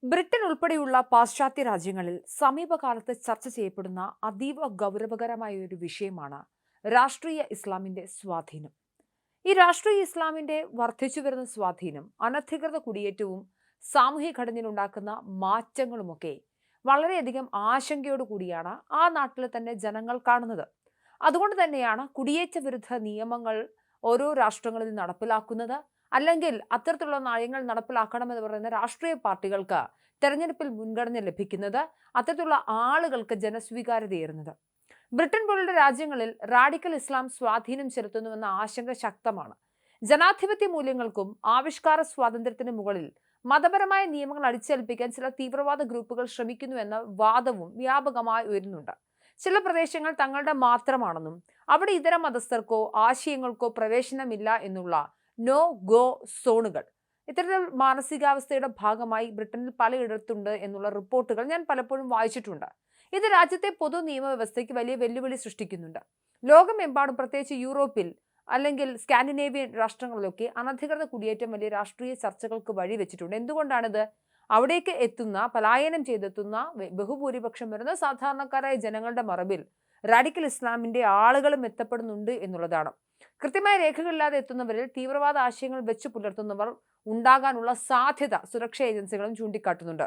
Britain ഉൾപ്പെടെയുള്ള പാശ്ചാത്യ രാജ്യങ്ങളിൽ സമീപകാലത്ത് ചർച്ച ചെയ്യപ്പെടുന്ന അതീവ ഗൗരവകരമായ ഒരു വിഷയമാണ് രാഷ്ട്രീയ ഇസ്ലാമിന്റെ സ്വാധീനം. ഈ രാഷ്ട്രീയ ഇസ്ലാമിന്റെ വർദ്ധിച്ചു വരുന്ന സ്വാധീനം, അനധികൃത കുടിയേറ്റവും സാമൂഹ്യ ഘടനയിൽ ഉണ്ടാക്കുന്ന മാറ്റങ്ങളുമൊക്കെ വളരെയധികം ആശങ്കയോടു കൂടിയാണ് ആ നാട്ടിലെ തന്നെ ജനങ്ങൾ കാണുന്നത്. അതുകൊണ്ട് തന്നെയാണ് കുടിയേറ്റ വിരുദ്ധ നിയമങ്ങൾ ഓരോ രാഷ്ട്രങ്ങളിൽ നടപ്പിലാക്കുന്നത്. അല്ലെങ്കിൽ അത്തരത്തിലുള്ള നയങ്ങൾ നടപ്പിലാക്കണമെന്ന് പറയുന്ന രാഷ്ട്രീയ പാർട്ടികൾക്ക് തെരഞ്ഞെടുപ്പിൽ മുൻഗണന ലഭിക്കുന്നത്, അത്തരത്തിലുള്ള ആളുകൾക്ക് ജനസ്വീകാര്യതയേറുന്നത്. ബ്രിട്ടൻ പോലുള്ള രാജ്യങ്ങളിൽ റാഡിക്കൽ ഇസ്ലാം സ്വാധീനം ചെലുത്തുന്നുവെന്ന ആശങ്ക ശക്തമാണ്. ജനാധിപത്യ മൂല്യങ്ങൾക്കും ആവിഷ്കാര സ്വാതന്ത്ര്യത്തിന് മുകളിൽ മതപരമായ നിയമങ്ങൾ അടിച്ചേൽപ്പിക്കാൻ ചില തീവ്രവാദ ഗ്രൂപ്പുകൾ ശ്രമിക്കുന്നു എന്ന വാദവും വ്യാപകമായി ഉയരുന്നുണ്ട്. ചില പ്രദേശങ്ങൾ തങ്ങളുടെ മാത്രമാണെന്നും അവിടെ ഇതര മതസ്ഥർക്കോ ആശയങ്ങൾക്കോ പ്രവേശനമില്ല എന്നുള്ള നോ ഗോ സോണുകൾ ഇത്തരത്തിൽ മാനസികാവസ്ഥയുടെ ഭാഗമായി ബ്രിട്ടനിൽ പലയിടത്തുണ്ട് എന്നുള്ള റിപ്പോർട്ടുകൾ ഞാൻ പലപ്പോഴും വായിച്ചിട്ടുണ്ട്. ഇത് രാജ്യത്തെ പൊതു നിയമവ്യവസ്ഥയ്ക്ക് വലിയ വെല്ലുവിളി സൃഷ്ടിക്കുന്നുണ്ട്. ലോകമെമ്പാടും, പ്രത്യേകിച്ച് യൂറോപ്പിൽ അല്ലെങ്കിൽ സ്കാൻഡിനേവിയൻ രാഷ്ട്രങ്ങളിലൊക്കെ അനധികൃത കുടിയേറ്റം വലിയ രാഷ്ട്രീയ ചർച്ചകൾക്ക് വഴിവെച്ചിട്ടുണ്ട്. എന്തുകൊണ്ടാണിത്? അവിടേക്ക് എത്തുന്ന, പലായനം ചെയ്തെത്തുന്ന ബഹുഭൂരിപക്ഷം വരുന്ന സാധാരണക്കാരായ ജനങ്ങളുടെ മറവിൽ റാഡിക്കൽ ഇസ്ലാമിന്റെ ആളുകളും എത്തപ്പെടുന്നുണ്ട് എന്നുള്ളതാണ്. കൃത്യമായ രേഖകളില്ലാതെ എത്തുന്നവരിൽ തീവ്രവാദ ആശയങ്ങൾ വെച്ച് പുലർത്തുന്നവർ ഉണ്ടാകാനുള്ള സാധ്യത സുരക്ഷാ ഏജൻസികളും ചൂണ്ടിക്കാട്ടുന്നുണ്ട്.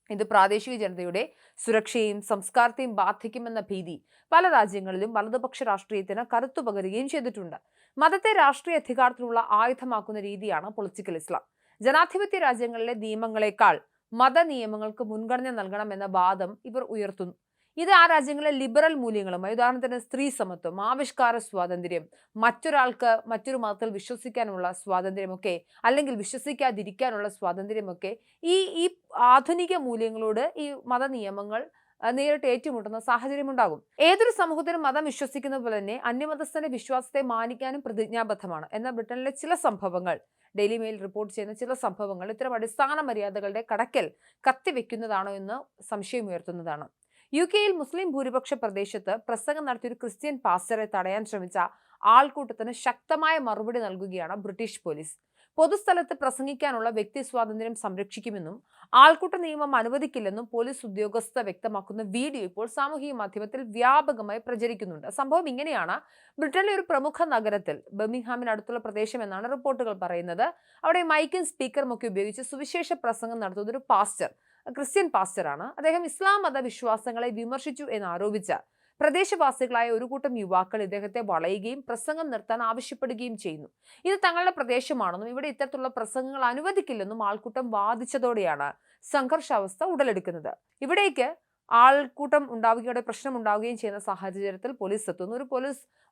ഇത് പ്രാദേശിക ജനതയുടെ സുരക്ഷയെയും സംസ്കാരത്തെയും ബാധിക്കുമെന്ന ഭീതി പല രാജ്യങ്ങളിലും വലതുപക്ഷ രാഷ്ട്രീയത്തിന് കരുത്തു പകരുകയും ചെയ്തിട്ടുണ്ട്. മതത്തെ രാഷ്ട്രീയ അധികാരത്തിനുള്ള ആയുധമാക്കുന്ന രീതിയാണ് പൊളിറ്റിക്കൽ ഇസ്ലാം. ജനാധിപത്യ രാജ്യങ്ങളിലെ നിയമങ്ങളെക്കാൾ മത നിയമങ്ങൾക്ക് മുൻഗണന നൽകണമെന്ന വാദം ഇവർ ഉയർത്തുന്നു. ഇത് ആ രാജ്യങ്ങളിലെ ലിബറൽ മൂല്യങ്ങളുമായി, ഉദാഹരണത്തിന് സ്ത്രീ സമത്വം, ആവിഷ്കാര സ്വാതന്ത്ര്യം, മറ്റൊരാൾക്ക് മറ്റൊരു മതത്തിൽ വിശ്വസിക്കാനുള്ള സ്വാതന്ത്ര്യമൊക്കെ, അല്ലെങ്കിൽ വിശ്വസിക്കാതിരിക്കാനുള്ള സ്വാതന്ത്ര്യമൊക്കെ, ഈ ഈ ആധുനിക മൂല്യങ്ങളോട് ഈ മത നിയമങ്ങൾ നേരിട്ട് ഏറ്റുമുട്ടുന്ന സാഹചര്യം ഉണ്ടാകും. ഏതൊരു സമൂഹത്തിലും മതം വിശ്വസിക്കുന്ന പോലെ തന്നെ അന്യമതസ്ഥന്റെ വിശ്വാസത്തെ മാനിക്കാനും പ്രതിജ്ഞാബദ്ധമാണ്. എന്നാൽ ബ്രിട്ടനിലെ ചില സംഭവങ്ങൾ, ഡെയിലി മെയിൽ റിപ്പോർട്ട് ചെയ്യുന്ന ചില സംഭവങ്ങൾ ഇത്തരം അടിസ്ഥാന മര്യാദകളുടെ കടക്കൽ കത്തിവെക്കുന്നതാണോ എന്ന് സംശയമുയർത്തുന്നതാണ്. UK-യിൽ മുസ്ലിം ഭൂരിപക്ഷ പ്രദേശത്ത് പ്രസംഗം നടത്തിയ ഒരു ക്രിസ്ത്യൻ പാസ്റ്ററെ തടയാൻ ശ്രമിച്ച ആൾക്കൂട്ടത്തിന് ശക്തമായ മറുപടി നൽകുകയാണ് ബ്രിട്ടീഷ് പോലീസ്. പൊതുസ്ഥലത്ത് പ്രസംഗിക്കാനുള്ള വ്യക്തി സ്വാതന്ത്ര്യം സംരക്ഷിക്കുമെന്നും ആൾക്കൂട്ട നിയമം അനുവദിക്കില്ലെന്നും പോലീസ് ഉദ്യോഗസ്ഥ വ്യക്തമാക്കുന്ന വീഡിയോ ഇപ്പോൾ സാമൂഹിക മാധ്യമത്തിൽ വ്യാപകമായി പ്രചരിക്കുന്നുണ്ട്. സംഭവം ഇങ്ങനെയാണ്. ബ്രിട്ടനിലെ ഒരു പ്രമുഖ നഗരത്തിൽ, ബർമിംഗ്ഹാമിനടുത്തുള്ള പ്രദേശം എന്നാണ് റിപ്പോർട്ടുകൾ പറയുന്നത്, അവിടെ മൈക്കും സ്പീക്കറും ഒക്കെ ഉപയോഗിച്ച് സുവിശേഷ പ്രസംഗം നടത്തുന്ന ഒരു പാസ്റ്റർ, ക്രിസ്ത്യൻ പാസ്റ്ററാണ്. അദ്ദേഹം ഇസ്ലാം മത വിശ്വാസങ്ങളെ വിമർശിച്ചു എന്നാരോപിച്ച് പ്രദേശവാസികളായ ഒരു കൂട്ടം യുവാക്കൾ ഇദ്ദേഹത്തെ വളയുകയും പ്രസംഗം നിർത്താൻ ആവശ്യപ്പെടുകയും ചെയ്യുന്നു. ഇത് തങ്ങളുടെ പ്രദേശമാണെന്നും ഇവിടെ ഇത്തരത്തിലുള്ള പ്രസംഗങ്ങൾ അനുവദിക്കില്ലെന്നും ആൾക്കൂട്ടം വാദിച്ചതോടെയാണ് സംഘർഷാവസ്ഥ ഉടലെടുക്കുന്നത്. ഇവിടേക്ക് ആൾക്കൂട്ടം ഉണ്ടാവുകയോടെ പ്രശ്നം ഉണ്ടാവുകയും ചെയ്യുന്ന സാഹചര്യത്തിൽ പോലീസ് എത്തുന്നു.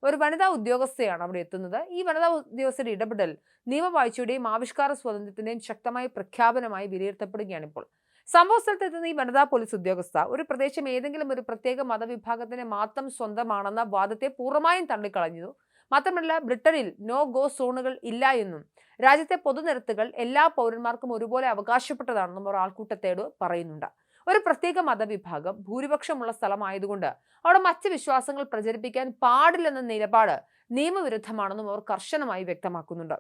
ഒരു വനിതാ ഉദ്യോഗസ്ഥയാണ് അവിടെ എത്തുന്നത്. ഈ വനിതാ ഉദ്യോഗസ്ഥയുടെ ഇടപെടൽ നിയമവാഴ്ചയുടെയും ആവിഷ്കാര സ്വാതന്ത്ര്യത്തിന്റെയും ശക്തമായ പ്രഖ്യാപനമായി വിലയിരുത്തപ്പെടുകയാണ് ഇപ്പോൾ. സംഭവ സ്ഥലത്തെത്തുന്ന ഈ വനിതാ പോലീസ് ഉദ്യോഗസ്ഥ ഒരു പ്രദേശം ഏതെങ്കിലും ഒരു പ്രത്യേക മതവിഭാഗത്തിന് മാത്രം സ്വന്തമാണെന്ന വാദത്തെ പൂർണ്ണമായും തള്ളിക്കളഞ്ഞു. മാത്രമല്ല, ബ്രിട്ടനിൽ നോ ഗോ സോണുകൾ ഇല്ല എന്നും രാജ്യത്തെ പൊതുനിരത്തുകൾ എല്ലാ പൗരന്മാർക്കും ഒരുപോലെ അവകാശപ്പെട്ടതാണെന്നും ഒരു ആൾക്കൂട്ടത്തോട് പറയുന്നുണ്ട്. ഒരു പ്രത്യേക മതവിഭാഗം ഭൂരിപക്ഷമുള്ള സ്ഥലമായതുകൊണ്ട് അവിടെ മറ്റ് വിശ്വാസങ്ങൾ പ്രചരിപ്പിക്കാൻ പാടില്ലെന്ന നിലപാട് നിയമവിരുദ്ധമാണെന്നും അവർ കർശനമായി വ്യക്തമാക്കുന്നുണ്ട്.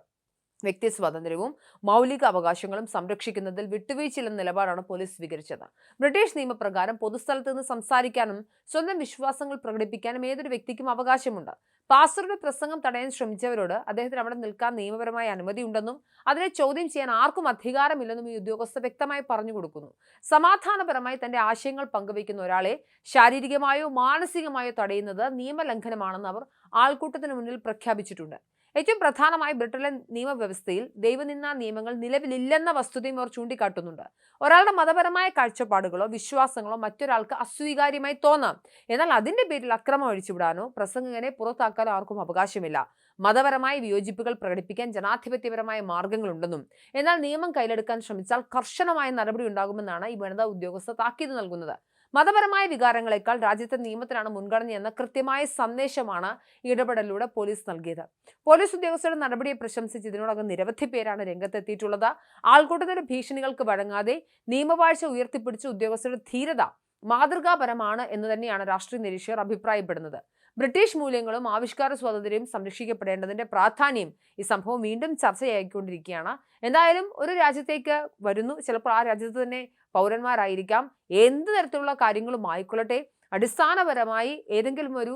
വ്യക്തി സ്വാതന്ത്ര്യവും മൗലിക അവകാശങ്ങളും സംരക്ഷിക്കുന്നതിൽ വിട്ടുവീഴ്ചയില്ലെന്ന നിലപാടാണ് പോലീസ് സ്വീകരിച്ചത്. ബ്രിട്ടീഷ് നിയമപ്രകാരം പൊതുസ്ഥലത്ത് നിന്ന് സംസാരിക്കാനും സ്വന്തം വിശ്വാസങ്ങൾ പ്രകടിപ്പിക്കാനും ഏതൊരു വ്യക്തിക്കും അവകാശമുണ്ട്. പാസ്റ്ററുടെ പ്രസംഗം തടയാൻ ശ്രമിച്ചവരോട് അദ്ദേഹത്തിന് അവിടെ നിൽക്കാൻ നിയമപരമായ അനുമതിയുണ്ടെന്നും അതിനെ ചോദ്യം ചെയ്യാൻ ആർക്കും അധികാരമില്ലെന്നും ഈ ഉദ്യോഗസ്ഥ വ്യക്തമായി പറഞ്ഞു കൊടുക്കുന്നു. സമാധാനപരമായി തന്റെ ആശയങ്ങൾ പങ്കുവയ്ക്കുന്ന ഒരാളെ ശാരീരികമായോ മാനസികമായോ തടയുന്നത് നിയമലംഘനമാണെന്ന് അവർ ആൾക്കൂട്ടത്തിന് മുന്നിൽ പ്രഖ്യാപിച്ചിട്ടുണ്ട്. ഏറ്റവും പ്രധാനമായി ബ്രിട്ടനിലെ നിയമവ്യവസ്ഥയിൽ ദൈവനിന്ദാ നിയമങ്ങൾ നിലവിലില്ലെന്ന വസ്തുതയും അവർ ചൂണ്ടിക്കാട്ടുന്നുണ്ട്. ഒരാളുടെ മതപരമായ കാഴ്ചപ്പാടുകളോ വിശ്വാസങ്ങളോ മറ്റൊരാൾക്ക് അസ്വീകാര്യമായി തോന്നാം. എന്നാൽ അതിന്റെ പേരിൽ അക്രമം അഴിച്ചുവിടാനോ പ്രസംഗകനെ പുറത്താക്കാനോ ആർക്കും അവകാശമില്ല. മതപരമായ വിയോജിപ്പുകൾ പ്രകടിപ്പിക്കാൻ ജനാധിപത്യപരമായ മാർഗങ്ങളുണ്ടെന്നും എന്നാൽ നിയമം കയ്യിലെടുക്കാൻ ശ്രമിച്ചാൽ കർശനമായ നടപടി ഉണ്ടാകുമെന്നാണ് ഈ വനിതാ ഉദ്യോഗസ്ഥ താക്കീത് നൽകുന്നത്. മതപരമായ വികാരങ്ങളെക്കാൾ രാജ്യത്തെ നിയമത്തിനാണ് മുൻഗണനയെന്ന കൃത്യമായ സന്ദേശമാണ് ഇടപെടലിലൂടെ പോലീസ് നൽകിയത്. പോലീസ് ഉദ്യോഗസ്ഥരുടെ നടപടിയെ പ്രശംസിച്ച് ഇതിനോടകം നിരവധി പേരാണ് രംഗത്തെത്തിയിട്ടുള്ളത്. ആൾക്കൂട്ടത്തിന്റെ ഭീഷണികൾക്ക് വഴങ്ങാതെ നിയമവാഴ്ച ഉയർത്തിപ്പിടിച്ച ഉദ്യോഗസ്ഥരുടെ ധീരത മാതൃകാപരമാണ് എന്ന് തന്നെയാണ് രാഷ്ട്രീയ നിരീക്ഷകർ അഭിപ്രായപ്പെടുന്നത്. ബ്രിട്ടീഷ് മൂല്യങ്ങളും ആവിഷ്കാര സ്വാതന്ത്ര്യവും സംരക്ഷിക്കപ്പെടേണ്ടതിന്റെ പ്രാധാന്യം ഈ സംഭവം വീണ്ടും ചർച്ചയായിക്കൊണ്ടിരിക്കുകയാണ്. എന്തായാലും ഒരു രാജ്യത്തേക്ക് വരുന്നു, ചിലപ്പോൾ ആ രാജ്യത്ത് തന്നെ പൗരന്മാരായിരിക്കാം, എന്ത് തരത്തിലുള്ള കാര്യങ്ങളും ആയിക്കൊള്ളട്ടെ, അടിസ്ഥാനപരമായി ഏതെങ്കിലും ഒരു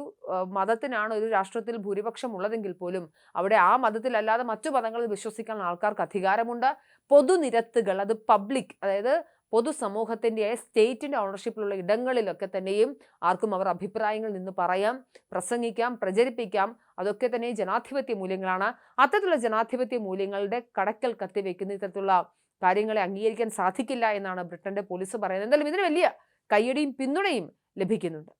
മതത്തിനാണ് ഒരു രാഷ്ട്രത്തിൽ ഭൂരിപക്ഷം ഉള്ളതെങ്കിൽ പോലും അവിടെ ആ മതത്തിലല്ലാതെ മറ്റു മതങ്ങളിൽ വിശ്വസിക്കാൻ ആൾക്കാർക്ക് അധികാരമുണ്ട്. പൊതുനിരത്തുകൾ, അത് പബ്ലിക്, അതായത് പൊതുസമൂഹത്തിന്റെ സ്റ്റേറ്റിന്റെ ഓണർഷിപ്പിലുള്ള ഇടങ്ങളിലൊക്കെ തന്നെയും ആർക്കും അവർ അഭിപ്രായങ്ങൾ നിന്ന് പറയാം, പ്രസംഗിക്കാം, പ്രചരിപ്പിക്കാം. അതൊക്കെ തന്നെ ജനാധിപത്യ മൂല്യങ്ങളാണ്. അത്തരത്തിലുള്ള ജനാധിപത്യ മൂല്യങ്ങളുടെ കടക്കൽ കത്തിവെക്കുന്ന ഇത്തരത്തിലുള്ള കാര്യങ്ങളെ അംഗീകരിക്കാൻ സാധിക്കില്ല എന്നാണ് ബ്രിട്ടന്റെ പോലീസ് പറയുന്നത്. എന്തായാലും ഇതിന് വലിയ കയ്യടിയും പിന്തുണയും ലഭിക്കുന്നുണ്ട്.